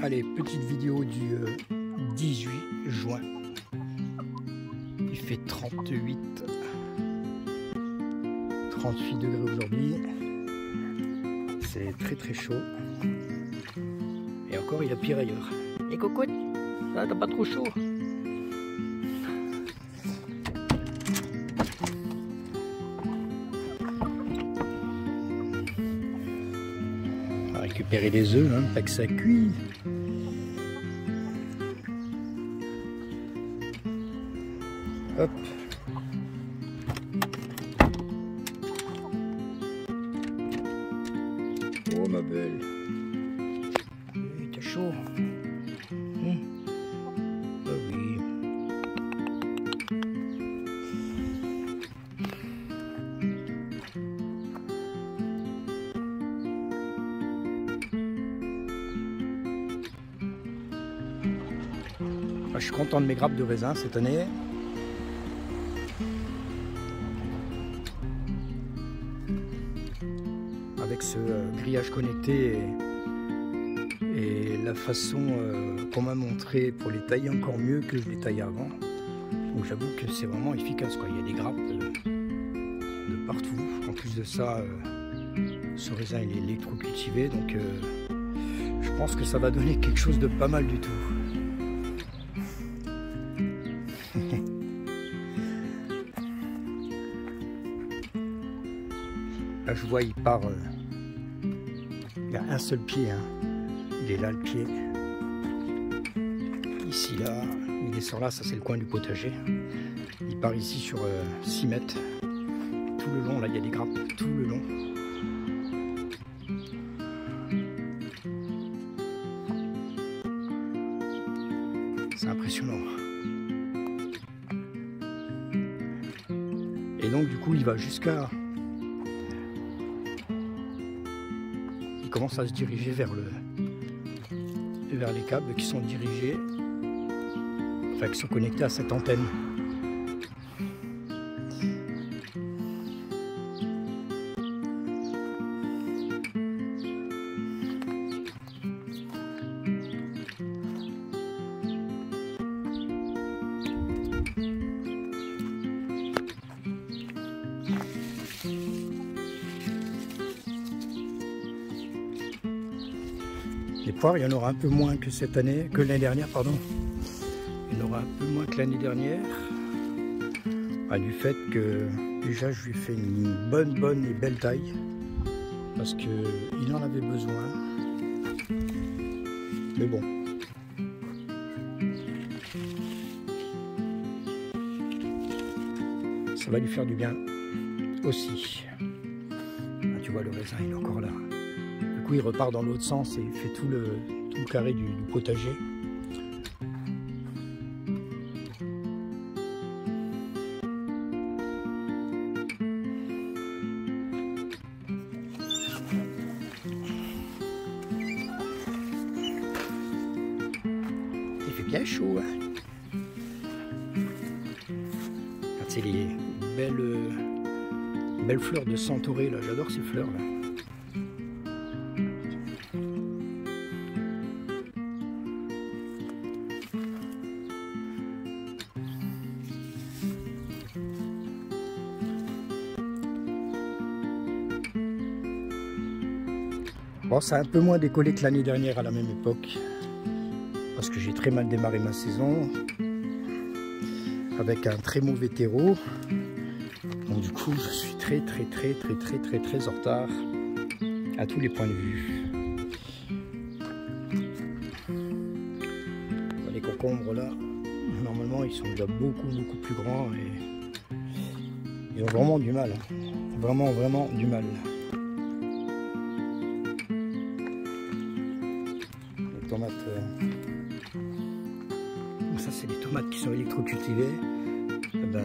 Allez, petite vidéo du 18 juin. Il fait 38 degrés aujourd'hui. C'est très chaud. Et encore, il y a pire ailleurs. Et cocotte, là, t'as pas trop chaud? On va récupérer les œufs, hein, pas que ça cuit. Hop. Oh ma belle. T'as chaud. Ah oui. Je suis content de mes grappes de raisin cette année. Avec ce grillage connecté et la façon qu'on m'a montré pour les tailler encore mieux que je les taillais avant. Donc j'avoue que c'est vraiment efficace, quoi. Il y a des grappes de partout. En plus de ça, ce raisin il est électrocultivé, donc je pense que ça va donner quelque chose de pas mal du tout. Là je vois il part, il y a un seul pied, hein. Il est là le pied, ici là, il descend là, ça c'est le coin du potager. Il part ici sur 6 mètres, tout le long, là il y a des grappes tout le long. C'est impressionnant. Et donc du coup il va jusqu'à... Il commence à se diriger vers les câbles qui sont dirigés, enfin qui sont connectés à cette antenne. Les poires, il y en aura un peu moins que cette année, que l'année dernière, pardon. Il y en aura un peu moins que l'année dernière. Du fait que déjà je lui ai fait une bonne et belle taille. Parce qu'il en avait besoin. Mais bon. Ça va lui faire du bien aussi. Tu vois, le raisin, il est encore là. Du coup, il repart dans l'autre sens et il fait tout le carré du potager. Il fait bien chaud, hein. C'est les belles fleurs de centaurée, là. J'adore ces fleurs, là. Bon, ça a un peu moins décollé que l'année dernière à la même époque, parce que j'ai très mal démarré ma saison, avec un très mauvais terreau. Donc du coup, je suis très en retard à tous les points de vue. Les concombres là, normalement ils sont déjà beaucoup plus grands et ils ont vraiment du mal, hein. Vraiment du mal. Tomates, ça c'est des tomates qui sont électrocultivées.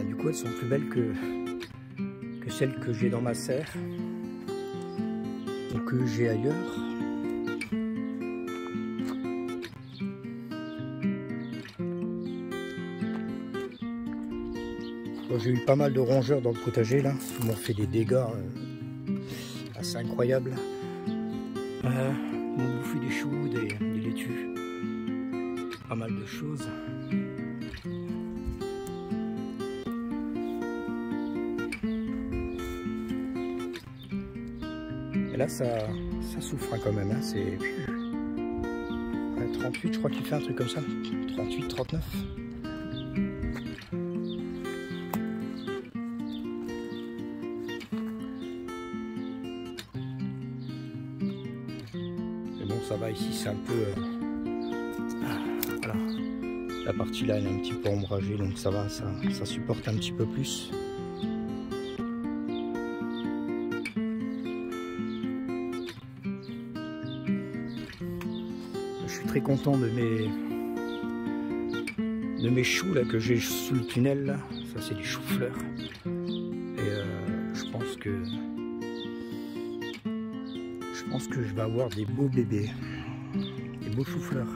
Du coup elles sont plus belles que celles que j'ai dans ma serre ou que j'ai ailleurs. Bon, j'ai eu pas mal de rongeurs dans le potager là, ils m'ont fait des dégâts assez incroyables. M'ont bouffé des choux, des laitues. pas mal de choses. Et là, ça souffre hein, quand même. Hein. C'est 38, je crois qu'il fait un truc comme ça. 38, 39. Mais bon, ça va ici, c'est un peu... voilà. La partie là, elle est un petit peu ombragée, donc ça va, ça supporte un petit peu plus. Je suis très content de mes choux là que j'ai sous le tunnel là. Ça c'est du chou-fleur et je pense que je vais avoir des beaux bébés, des beaux chou-fleurs.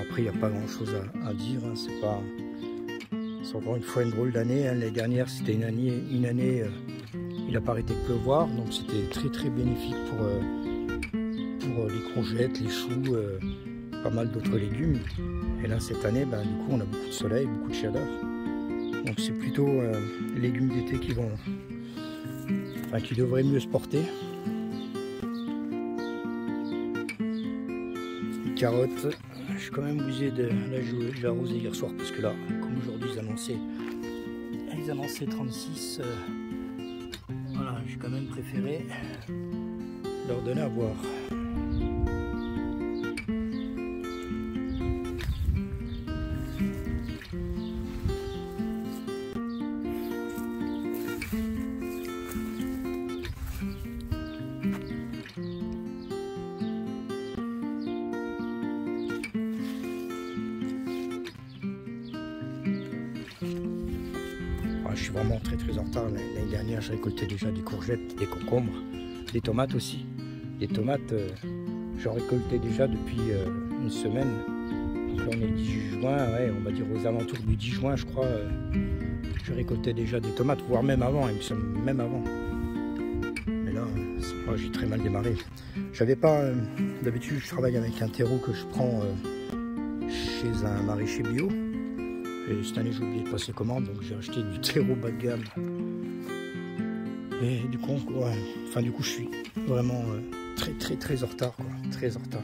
Après, il n'y a pas grand chose à dire, hein. C'est encore une fois une drôle d'année. Hein. L'année dernière, c'était une année il n'a pas arrêté de pleuvoir, donc c'était très très bénéfique pour les courgettes, les choux, pas mal d'autres légumes. Et là, cette année, ben, du coup, on a beaucoup de soleil, beaucoup de chaleur. Donc c'est plutôt les légumes d'été qui devraient mieux se porter. Les carottes. Je suis quand même obligé de la jouer. J'ai arrosé hier soir parce que là, comme aujourd'hui ils annonçaient 36. Voilà, j'ai quand même préféré leur donner à boire. Je suis vraiment très en retard. L'année dernière, j'ai récolté déjà des courgettes, des concombres, des tomates aussi. Les tomates, j'en récoltais déjà depuis une semaine. Donc là, on est le 18 juin, ouais, on va dire aux alentours du 10 juin, je crois. Je récoltais déjà des tomates, voire même avant, il me semble, même avant. Mais là, moi, j'ai très mal démarré. J'avais pas... D'habitude, je travaille avec un terreau que je prends chez un maraîcher bio. Et cette année j'ai oublié de passer commande, donc j'ai acheté du terreau bas de gamme. Et du coup, ouais, enfin du coup je suis vraiment très en retard, quoi, très en retard.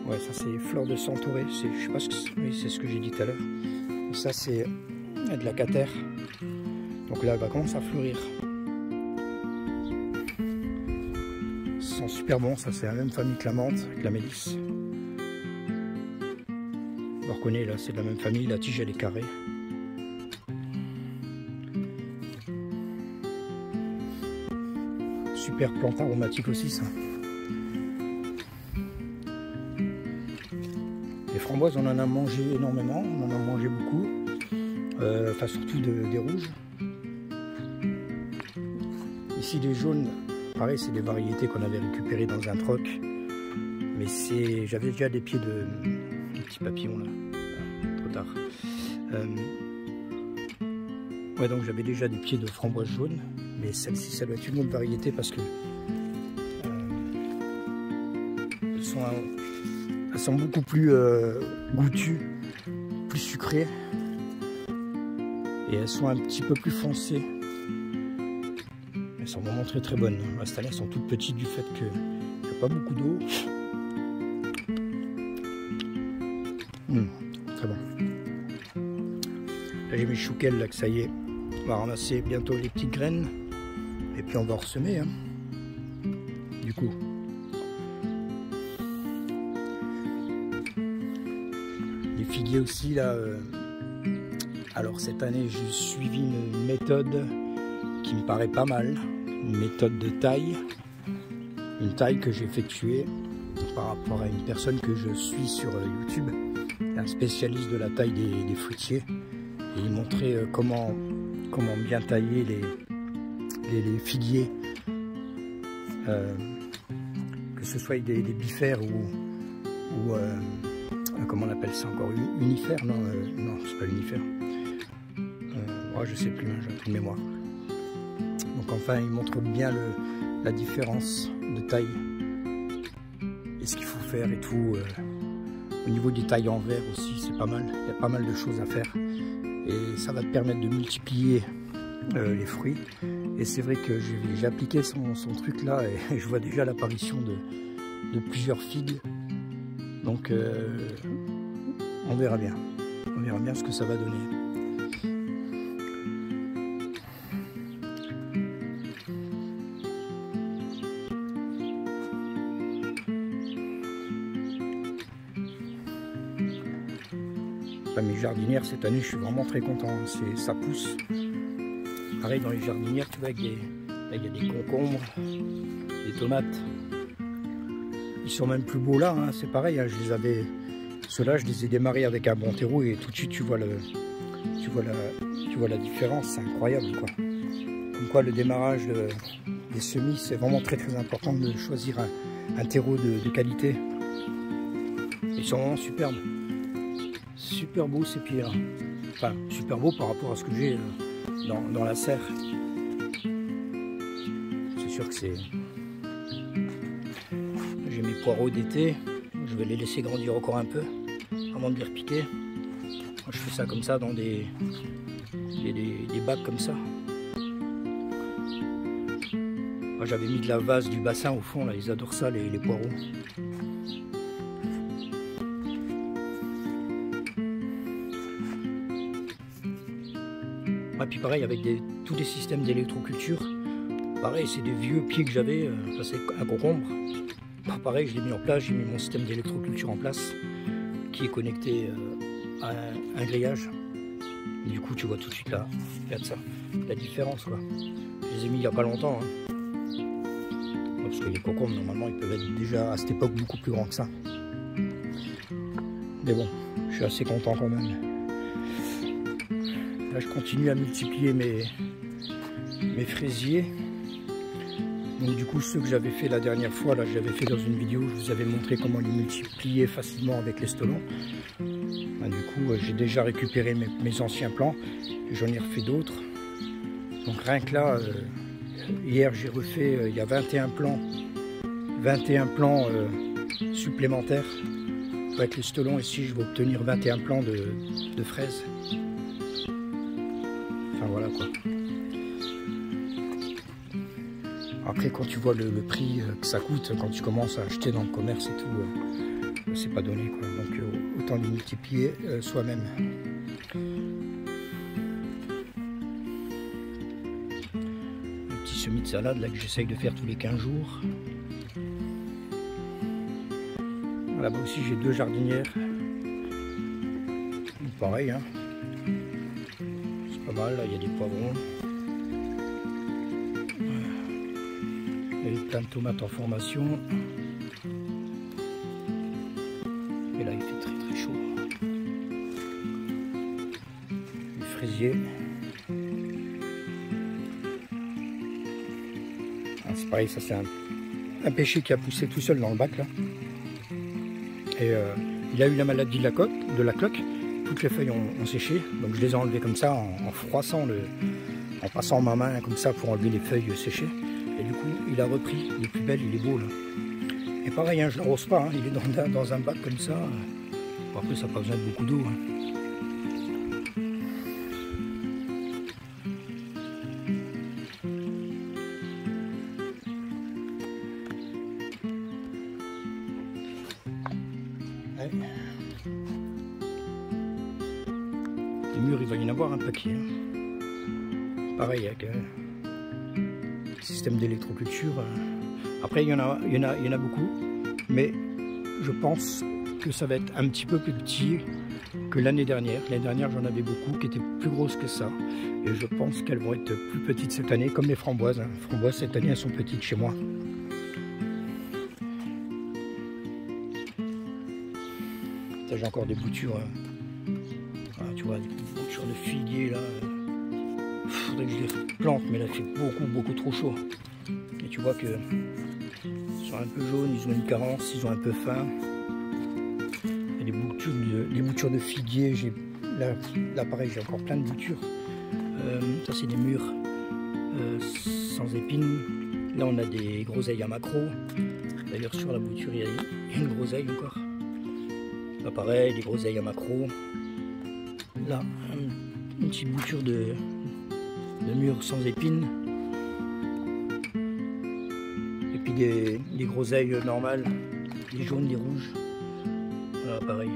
Ouais, ça c'est fleur de centaurée, je sais pas ce que c'est, oui, c'est ce que j'ai dit tout à l'heure. Et ça c'est de la catère. Donc là elle va commencer à fleurir. Sont super bons, ça c'est la même famille que la menthe, avec la mélisse. On reconnaît là, c'est de la même famille, la tige elle est carrée. Super plante aromatique aussi ça. Les framboises on en a mangé énormément, on en a mangé beaucoup, enfin surtout des rouges. Ici les jaunes, pareil, c'est des variétés qu'on avait récupérées dans un troc, mais j'avais déjà des pieds de petits papillons là, trop tard. Ouais, donc j'avais déjà des pieds de framboise jaune, mais celle-ci, ça doit être une autre variété parce que elles sont beaucoup plus goûtues, plus sucrées, et elles sont un petit peu plus foncées. Elles sont vraiment très bonnes. Cette année, elles sont toutes petites du fait qu'il n'y a pas beaucoup d'eau. Très bon. Là, j'ai mes chouquelles, là, que ça y est. On va ramasser bientôt les petites graines. Et puis, on va ressemer. Hein. Du coup. Les figuiers aussi, là. Alors, cette année, j'ai suivi une méthode qui me paraît pas mal. Une méthode de taille, une taille que j'ai effectuée par rapport à une personne que je suis sur YouTube, un spécialiste de la taille des fruitiers, et il montrait comment bien tailler les figuiers, que ce soit des bifères ou comment on appelle ça encore, unifères, non, non c'est pas unifère, je sais plus, j'ai un peu de mémoire. Donc enfin il montre bien la différence de taille et ce qu'il faut faire et tout. Au niveau des tailles en verre aussi, c'est pas mal, il y a pas mal de choses à faire et ça va te permettre de multiplier les fruits. Et c'est vrai que j'ai appliqué son truc là et je vois déjà l'apparition de plusieurs figues. Donc on verra bien ce que ça va donner. Mes jardinières cette année, je suis vraiment très content, ça pousse. Pareil dans les jardinières, tu vois, il y a des concombres, des tomates. Ils sont même plus beaux là, hein, c'est pareil, hein, ceux-là je les ai démarrés avec un bon terreau et tout de suite tu vois la différence, c'est incroyable quoi. Comme quoi le démarrage des semis, c'est vraiment très important de choisir un terreau de qualité. Ils sont vraiment superbes. Super beau ces pieds là, enfin super beau par rapport à ce que j'ai dans la serre. C'est sûr que j'ai mes poireaux d'été, je vais les laisser grandir encore un peu avant de les repiquer. Moi, je fais ça comme ça dans des bacs comme ça. J'avais mis de la vase du bassin au fond là, ils adorent ça les poireaux. Et puis pareil avec tous les systèmes d'électroculture, pareil c'est des vieux pieds que j'avais, c'est un concombre. Pareil je l'ai mis en place, j'ai mis mon système d'électroculture en place qui est connecté à un grillage. Et du coup tu vois tout de suite là, regarde ça, la différence quoi. Je les ai mis il n'y a pas longtemps. Hein. Parce que les concombres normalement ils peuvent être déjà à cette époque beaucoup plus grands que ça. Mais bon, je suis assez content quand même. Là, je continue à multiplier mes fraisiers. Donc du coup, ceux que j'avais fait la dernière fois, là, j'avais fait dans une vidéo, je vous avais montré comment les multiplier facilement avec les stolons. Du coup, j'ai déjà récupéré mes anciens plants, j'en ai refait d'autres. Donc rien que là, hier j'ai refait, il y a 21 plants supplémentaires. Avec les stolons ici, je vais obtenir 21 plants de fraises. Enfin voilà quoi. Après quand tu vois le prix que ça coûte, quand tu commences à acheter dans le commerce et tout, c'est pas donné quoi. Donc autant les multiplier soi-même. Le petit semis de salade là que j'essaye de faire tous les 15 jours. Là-bas aussi j'ai 2 jardinières. Pareil hein. C'est pas mal, là il y a des poivrons. Il y a plein de tomates en formation. Et là il fait très très chaud. Les fraisiers. C'est pareil, ça c'est un pêcher qui a poussé tout seul dans le bac là. Et il a eu la maladie de la cloque, toutes les feuilles ont séché, donc je les ai enlevées comme ça en froissant, en passant ma main comme ça pour enlever les feuilles séchées. Et du coup il a repris, il est plus belle, il est beau là. Et pareil, hein, je ne l'arrose pas, hein, il est dans un bac comme ça. Bon, après ça n'a pas besoin de beaucoup d'eau. Hein. Les murs, il va y en avoir un paquet. Hein. Pareil avec le système d'électroculture. Après, il y en a beaucoup, mais je pense que ça va être un petit peu plus petit que l'année dernière. L'année dernière, j'en avais beaucoup qui étaient plus grosses que ça. Et je pense qu'elles vont être plus petites cette année, comme les framboises. Hein. Les framboises, cette année, elles sont petites chez moi. Ça, j'ai encore des boutures. Voilà, tu vois, des boutures de figuier là. Faudrait que je les plante, mais là, il fait beaucoup trop chaud. Et tu vois que ils sont un peu jaunes, ils ont une carence, ils ont un peu faim. Il y a des boutures de figuier. Là, pareil, j'ai encore plein de boutures. Ça, c'est des mûres sans épines. Là, on a des groseilles à maquereau. D'ailleurs, sur la bouture, il y a une groseille encore. Là, pareil, des groseilles à maquereau. Là, une petite bouture de mûres sans épines. Et puis des groseilles normales, des jaunes, des rouges. Voilà, pareil.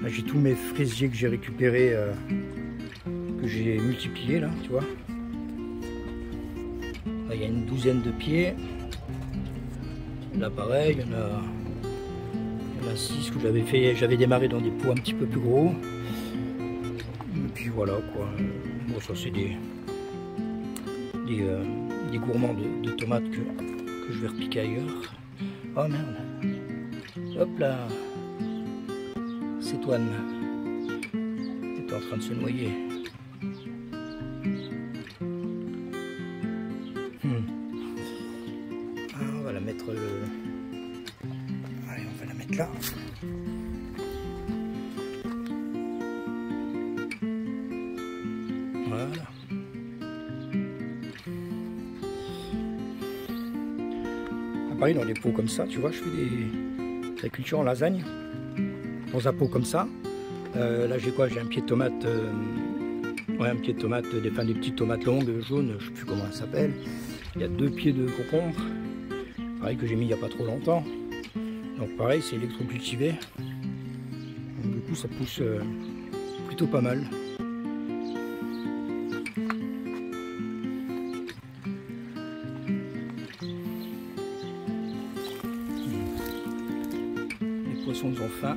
Là, j'ai tous mes fraisiers que j'ai récupérés, que j'ai multipliés là, tu vois. Là, il y a une douzaine de pieds. Là, pareil, il y en a 6 que j'avais démarré dans des pots un petit peu plus gros. Et puis voilà quoi. Bon, ça c'est des gourmands de tomates que je vais repiquer ailleurs. Oh merde. Hop là. C'est Toine. Elle est en train de se noyer. Ah, on va la mettre. Allez, on va la mettre là. Voilà. Ah, pareil, dans des pots comme ça, tu vois, je fais de la culture en lasagne. Dans un pot comme ça. Là, j'ai quoi? J'ai un pied de tomate. Ouais, un pied de tomate, des petites tomates longues, jaunes, je sais plus comment elles s'appellent. Il y a 2 pieds de concombre. Pareil, que j'ai mis il n'y a pas trop longtemps. Donc pareil, c'est électrocultivé. Donc, du coup, ça pousse plutôt pas mal. Les poissons, ils ont faim.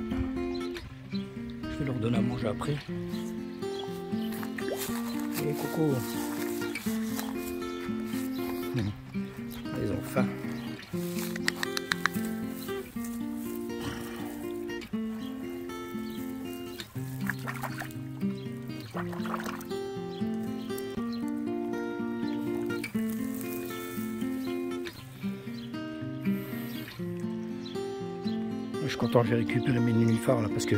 Je vais leur donner à manger après. Et Coco. Ils ont faim. Je suis content, j'ai récupéré mes nénuphars là parce que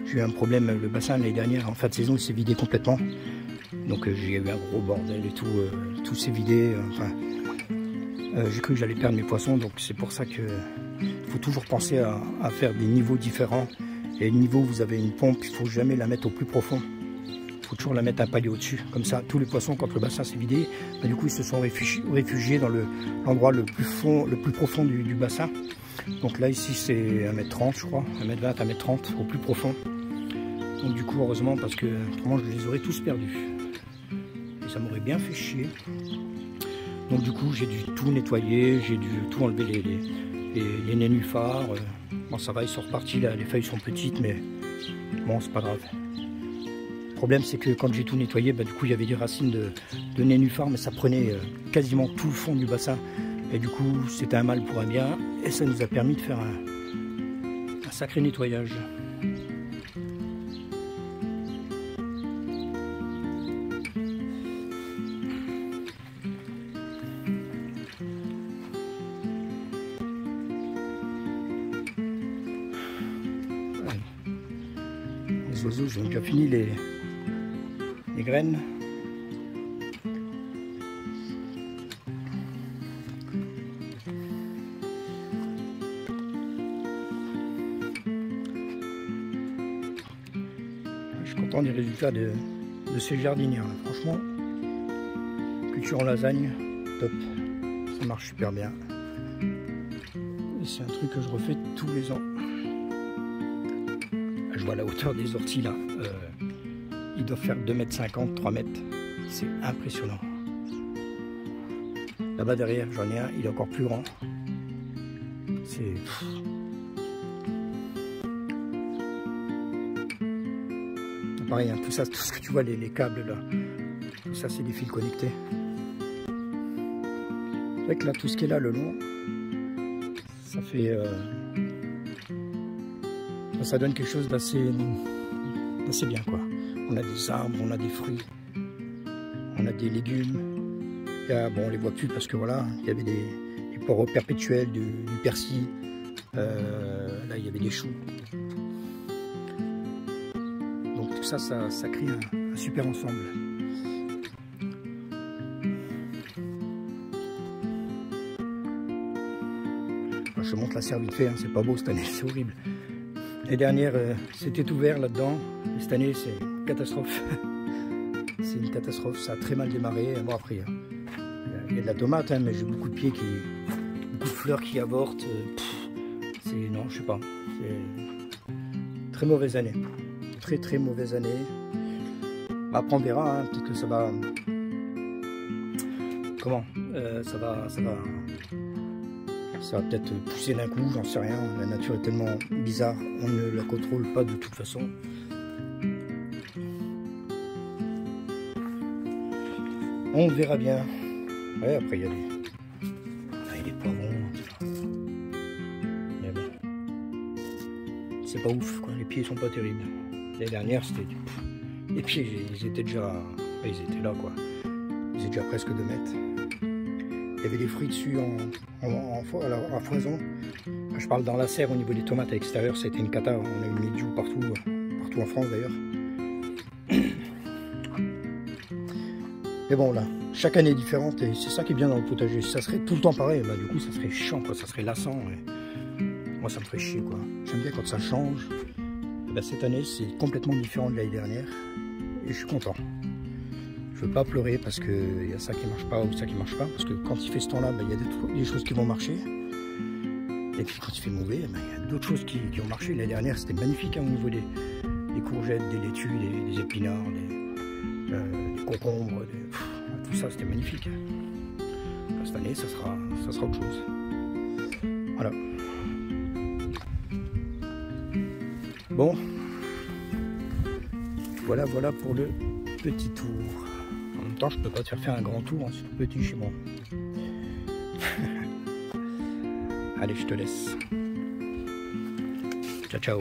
j'ai eu un problème, le bassin l'année dernière en fin de saison il s'est vidé complètement. Donc j'ai eu un gros bordel et tout s'est vidé. Enfin, j'ai cru que j'allais perdre mes poissons, donc c'est pour ça qu'il faut toujours penser à faire des niveaux différents. Et le niveau où vous avez une pompe, il ne faut jamais la mettre au plus profond. Il faut toujours la mettre un palier au-dessus. Comme ça, tous les poissons, quand le bassin s'est vidé, bah, du coup, ils se sont réfugiés dans l'endroit le plus profond du bassin. Donc là, ici, c'est 1,30 m, je crois. 1,20 m, 1,30 m au plus profond. Donc du coup, heureusement, parce que autrement, je les aurais tous perdus. Et ça m'aurait bien fait chier. Donc du coup, j'ai dû tout nettoyer, j'ai dû tout enlever les nénuphars. Bon, ça va, ils sont repartis là, les feuilles sont petites, mais bon, c'est pas grave. Le problème, c'est que quand j'ai tout nettoyé, bah, du coup, il y avait des racines de nénuphars, mais ça prenait quasiment tout le fond du bassin. Et du coup, c'était un mal pour un bien, et ça nous a permis de faire un sacré nettoyage. Les oiseaux, ils ont déjà fini les graines. Je suis content des résultats de ces jardinières. Franchement, culture en lasagne, top. Ça marche super bien. Et c'est un truc que je refais tous les ans. Je vois la hauteur des orties là. Ils doivent faire 2,50 m, 3 m. C'est impressionnant. Là-bas derrière, j'en ai un, il est encore plus grand. C'est... Pareil, hein, tout ça, tout ce que tu vois, les câbles là, Tout ça, c'est des fils connectés. C'est vrai que là, tout ce qui est là, le long, ça fait... ça donne quelque chose d'assez bien, quoi. On a des arbres, on a des fruits, on a des légumes. Et, bon, on les voit plus parce que voilà, il y avait des poireaux perpétuels, du persil. Là, il y avait des choux. Donc tout ça, ça crée un super ensemble. Je monte la serre vite fait, hein, c'est pas beau cette année, c'est horrible. L'année dernière, c'était ouvert là-dedans. Cette année, c'est une catastrophe. C'est une catastrophe, ça a très mal démarré. Bon, après, il y a de la tomate, hein, mais j'ai beaucoup de pieds beaucoup de fleurs qui avortent. Non, je sais pas. C'est très mauvaise année. Très mauvaise année. Après, on verra, hein, peut-être que ça va... Comment ça va peut-être pousser d'un coup, j'en sais rien. La nature est tellement bizarre, on ne la contrôle pas de toute façon. On verra bien. Ouais, après il y a des poivrons. Mais bon, c'est pas ouf, quoi. Les pieds sont pas terribles. L'année dernière, c'était les pieds, ils étaient déjà, ils étaient là, quoi. Ils étaient déjà presque 2 mètres. Il y avait des fruits dessus à foison. Je parle dans la serre au niveau des tomates à l'extérieur, c'était une cata. On a eu mildiou partout en France d'ailleurs. Mais bon là, chaque année est différente et c'est ça qui est bien dans le potager. Si ça serait tout le temps pareil, bah, du coup ça serait chiant, quoi. Ça serait lassant. Et... moi ça me ferait chier, quoi. J'aime bien quand ça change. Et bah, cette année c'est complètement différent de l'année dernière et je suis content. Je veux pas pleurer parce qu'il y a ça qui marche pas ou ça qui marche pas, parce que quand il fait ce temps-là, il y a des choses qui vont marcher. Et puis quand il fait mauvais, il y a d'autres choses qui ont marché. L'année dernière, c'était magnifique, hein, au niveau des courgettes, des laitues, des épinards, des concombres, tout ça, c'était magnifique. Cette année, ça sera autre chose. Voilà. Bon. Voilà pour le petit tour. En même temps, je peux pas te faire un grand tour, hein, c'est petit chez moi. Allez, je te laisse. Ciao, ciao.